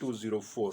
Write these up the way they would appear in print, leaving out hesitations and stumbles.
204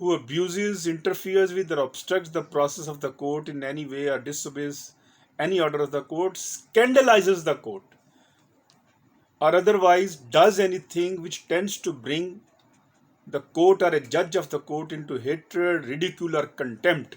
who abuses, interferes with, or obstructs the process of the court in any way, or disobeys any order of the court, scandalizes the court, or otherwise does anything which tends to bring the court or a judge of the court into hatred, ridicule or contempt।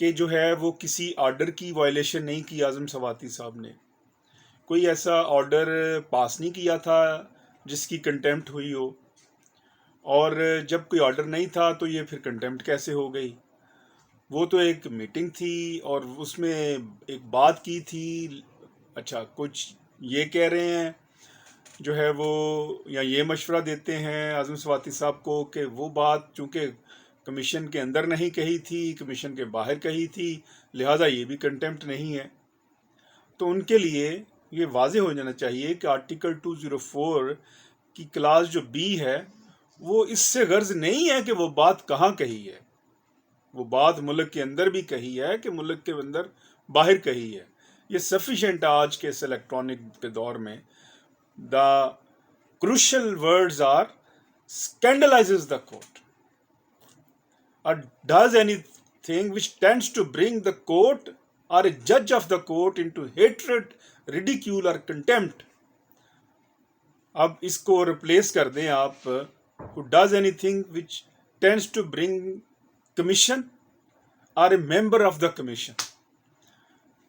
کہ جو ہے وہ کسی order کی violation نہیں کی اعظم سواتی صاحب نے. کوئی ایسا آرڈر پاس نہیں کیا تھا جس کی کنٹیمپٹ ہوئی ہو، اور جب کوئی آرڈر نہیں تھا تو یہ پھر کنٹیمپٹ کیسے ہو گئی؟ وہ تو ایک میٹنگ تھی اور اس میں ایک بات کی تھی. اچھا، کچھ یہ کہہ رہے ہیں جو ہے وہ، یا یہ مشورہ دیتے ہیں اعظم سواتی صاحب کو کہ وہ بات چونکہ کمیشن کے اندر نہیں کہی تھی، کمیشن کے باہر کہی تھی، لہٰذا یہ بھی کنٹیمپٹ نہیں ہے. تو ان کے لیے یہ واضح ہو جانا چاہیے کہ آرٹیکل 204 کی کلاس جو بی ہے وہ اس سے غرض نہیں ہے کہ وہ بات کہاں کہی ہے، وہ بات ملک کے اندر بھی کہی ہے کہ ملک کے اندر باہر کہی ہے. یہ سفیشینٹ آج کے اس الیکٹرانک کے دور میں. دا crucial words are scandalizes the court or does anything which tends to bring the court or a judge of the court into hatred, ridicule or contempt. اب اس کو ریپلیس کر دیں آپ who does anything which tends to bring commission or a member of the commission.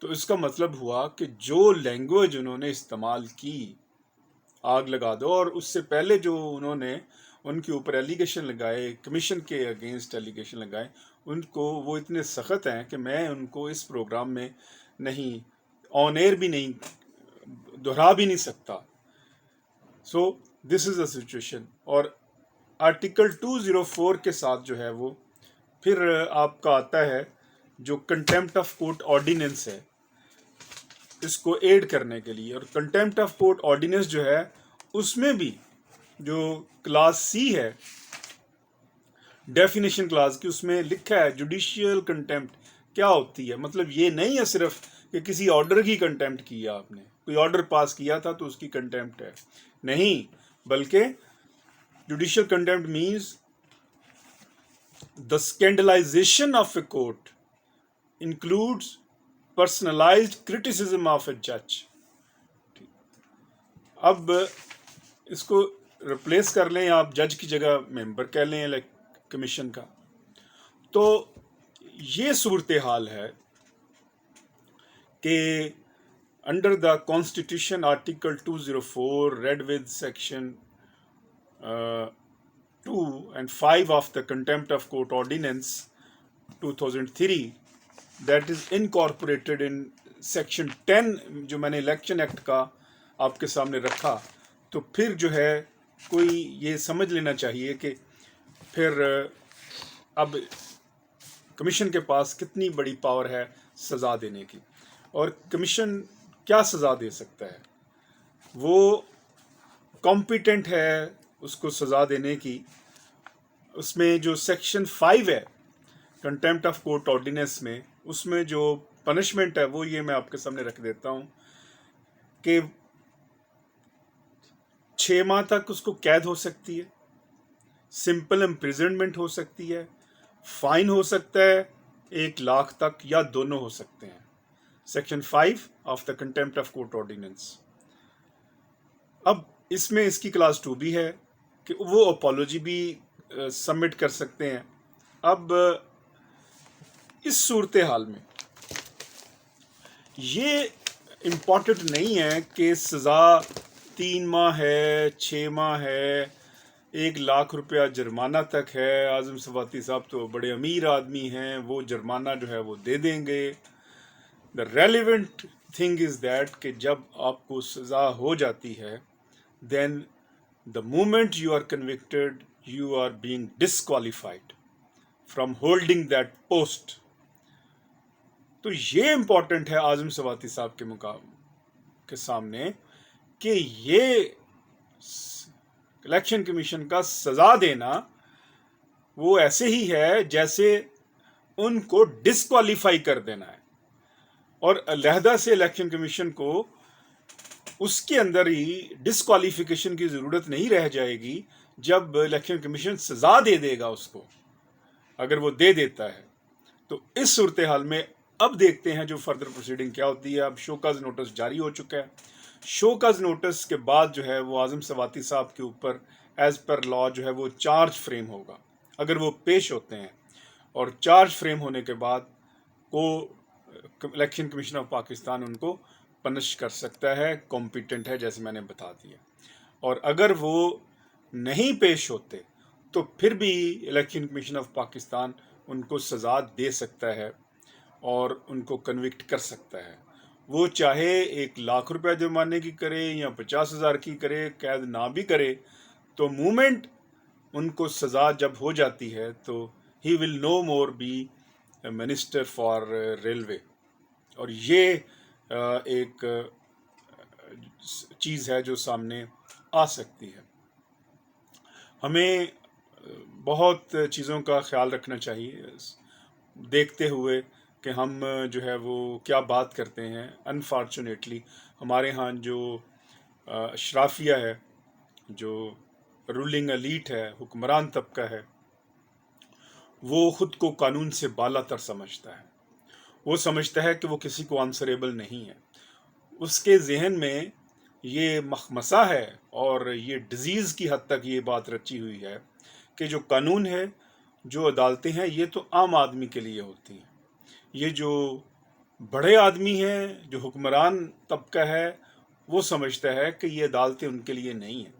تو اس کا مطلب ہوا کہ جو لینگویج انہوں نے استعمال کی، آگ لگا دو، اور اس سے پہلے جو انہوں نے ان کے اوپر ایلیگیشن لگائے، کمیشن کے اگینسٹ ایلیگیشن لگائے، ان کو وہ اتنے سخت ہیں کہ میں ان کو اس پروگرام میں نہیں، آن ایئر بھی نہیں، دہرا بھی نہیں سکتا. سو دس از اے سچویشن. اور آرٹیکل 204 کے ساتھ جو ہے وہ پھر آپ کا آتا ہے جو کنٹیمپٹ آف کورٹ آرڈیننس ہے، اس کو ایڈ کرنے کے لیے. اور کنٹیمپٹ آف کورٹ آرڈیننس جو ہے اس میں بھی جو کلاس سی ہے ڈیفینیشن کلاس کی، اس میں لکھا ہے جوڈیشیل کنٹیمپٹ کیا ہوتی ہے. مطلب یہ نہیں ہے صرف کہ کسی آرڈر کی کنٹیمپٹ کی ہے، آپ نے کوئی آرڈر پاس کیا تھا تو اس کی کنٹیمپٹ ہے، نہیں، بلکہ judicial contempt means the scandalization of a court includes personalized criticism of a judge. اب اس کو ریپلیس کر لیں آپ، جج کی جگہ ممبر کہہ لیں کمیشن کا. تو یہ صورتحال ہے کہ under the constitution article 204 read with section 2 and 5 of the Contempt of Court Ordinance 2003 that is incorporated in section 10 جو میں نے الیکشن ایکٹ کا آپ کے سامنے رکھا. تو پھر جو ہے کوئی یہ سمجھ لینا چاہیے کہ پھر اب کمیشن کے پاس کتنی بڑی پاور ہے سزا دینے کی، اور کمیشن کیا سزا دے سکتا ہے. وہ کمپیٹنٹ ہے اس کو سزا دینے کی. اس میں جو سیکشن 5 ہے کنٹیمپٹ آف کورٹ آرڈیننس میں، اس میں جو پنشمنٹ ہے وہ یہ میں آپ کے سامنے رکھ دیتا ہوں کہ 6 ماہ تک اس کو قید ہو سکتی ہے، سمپل امپریزنمنٹ ہو سکتی ہے، فائن ہو سکتا ہے 1 لاکھ تک، یا دونوں ہو سکتے ہیں. Section 5 of the contempt of court ordinance. اب اس میں اس کی کلاس 2 بھی ہے کہ وہ اپالوجی بھی سبمٹ کر سکتے ہیں. اب اس صورتحال میں یہ امپورٹنٹ نہیں ہے کہ سزا 3 ماہ ہے، 6 ماہ ہے، 1 لاکھ روپیہ جرمانہ تک ہے. اعظم سواتی صاحب تو بڑے امیر آدمی ہیں، وہ جرمانہ جو ہے وہ دے دیں گے. The relevant thing is that کہ جب آپ کو سزا ہو جاتی ہے، دین the moment you are convicted, you are being disqualified from holding that post. تو یہ امپورٹنٹ ہے اعظم سواتی صاحب کے سامنے کہ یہ الیکشن کمیشن کا سزا دینا وہ ایسے ہی ہے جیسے ان کو ڈسکوالیفائی کر دینا ہے. اور علیحدہ سے الیکشن کمیشن کو اس کے اندر ہی ڈسکوالیفیکیشن کی ضرورت نہیں رہ جائے گی جب الیکشن کمیشن سزا دے دے گا اس کو، اگر وہ دے دیتا ہے. تو اس صورتحال میں اب دیکھتے ہیں جو فردر پروسیڈنگ کیا ہوتی ہے. اب شوکاز نوٹس جاری ہو چکا ہے. شوکاز نوٹس کے بعد جو ہے وہ اعظم سواتی صاحب کے اوپر ایز پر لا جو ہے وہ چارج فریم ہوگا اگر وہ پیش ہوتے ہیں. اور چارج فریم ہونے کے بعد کو الیکشن کمیشن آف پاکستان ان کو پنش کر سکتا ہے، کمپیٹنٹ ہے، جیسے میں نے بتا دیا. اور اگر وہ نہیں پیش ہوتے تو پھر بھی الیکشن کمیشن آف پاکستان ان کو سزا دے سکتا ہے اور ان کو کنوکٹ کر سکتا ہے. وہ چاہے 1,00,000 روپے جرمانے کی کرے یا 50,000 کی کرے، قید نہ بھی کرے، تو مومنٹ ان کو سزا جب ہو جاتی ہے تو ہی ول نو مور بی منسٹر فار ریلوے. اور یہ ایک چیز ہے جو سامنے آ سکتی ہے. ہمیں بہت چیزوں کا خیال رکھنا چاہیے دیکھتے ہوئے کہ ہم جو ہے وہ کیا بات کرتے ہیں. انفارچونیٹلی ہمارے ہاں جو اشرافیہ ہے، جو رولنگ ایلیٹ ہے، حکمران طبقہ ہے، وہ خود کو قانون سے بالا تر سمجھتا ہے. وہ سمجھتا ہے کہ وہ کسی کو آنسریبل نہیں ہے. اس کے ذہن میں یہ مخمصہ ہے اور یہ ڈیزیز کی حد تک یہ بات رچی ہوئی ہے کہ جو قانون ہے، جو عدالتیں ہیں، یہ تو عام آدمی کے لیے ہوتی ہیں. یہ جو بڑے آدمی ہیں، جو حکمران طبقہ ہے، وہ سمجھتا ہے کہ یہ عدالتیں ان کے لیے نہیں ہیں،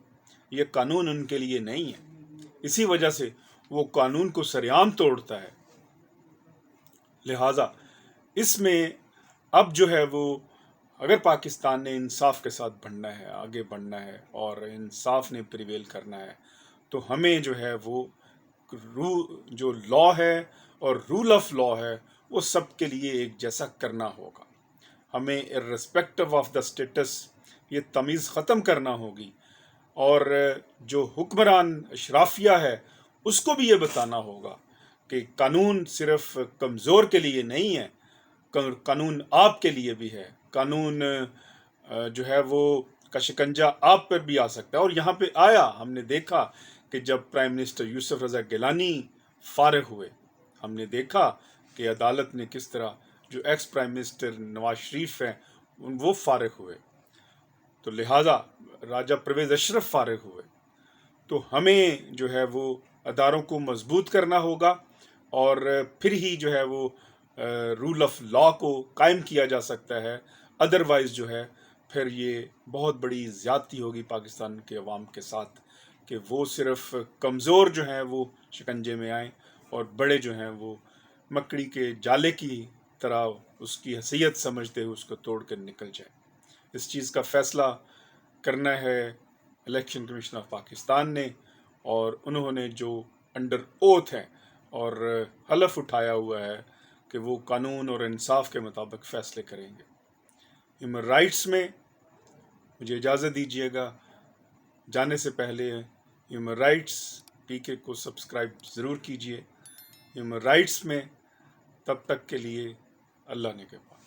یہ قانون ان کے لیے نہیں ہے. اسی وجہ سے وہ قانون کو سرعام توڑتا ہے. لہٰذا اس میں اب جو ہے وہ اگر پاکستان نے انصاف کے ساتھ بڑھنا ہے، آگے بڑھنا ہے اور انصاف نے پریویل کرنا ہے، تو ہمیں جو ہے وہ جو لا ہے اور رول آف لا ہے وہ سب کے لیے ایک جیسا کرنا ہوگا. ہمیں ارسپیکٹو آف دا اسٹیٹس یہ تمیز ختم کرنا ہوگی. اور جو حکمران اشرافیہ ہے اس کو بھی یہ بتانا ہوگا کہ قانون صرف کمزور کے لیے نہیں ہے، قانون آپ کے لیے بھی ہے. قانون جو ہے وہ کا شکنجہ آپ پر بھی آ سکتا ہے، اور یہاں پہ آیا. ہم نے دیکھا کہ جب پرائم منسٹر یوسف رضا گیلانی فارغ ہوئے، ہم نے دیکھا کہ عدالت نے کس طرح جو ex prime minister Nawaz Sharif ہیں وہ فارغ ہوئے، تو لہٰذا راجہ پرویز اشرف فارغ ہوئے. تو ہمیں جو ہے وہ اداروں کو مضبوط کرنا ہوگا اور پھر ہی جو ہے وہ رول آف لا کو قائم کیا جا سکتا ہے. ادروائز جو ہے پھر یہ بہت بڑی زیادتی ہوگی پاکستان کے عوام کے ساتھ کہ وہ صرف کمزور جو ہیں وہ شکنجے میں آئیں اور بڑے جو ہیں وہ مکڑی کے جالے کی طرح اس کی حیثیت سمجھتے ہوئے اس کو توڑ کر نکل جائے. اس چیز کا فیصلہ کرنا ہے الیکشن کمیشن آف پاکستان نے، اور انہوں نے جو انڈر اوتھ ہے اور حلف اٹھایا ہوا ہے کہ وہ قانون اور انصاف کے مطابق فیصلے کریں گے. ہیومن رائٹس میں مجھے اجازت دیجیے گا، جانے سے پہلے ہیومن رائٹس پی کے کو سبسکرائب ضرور کیجیے. ہیومن رائٹس میں تب تک کے لیے اللہ نے کے پاس.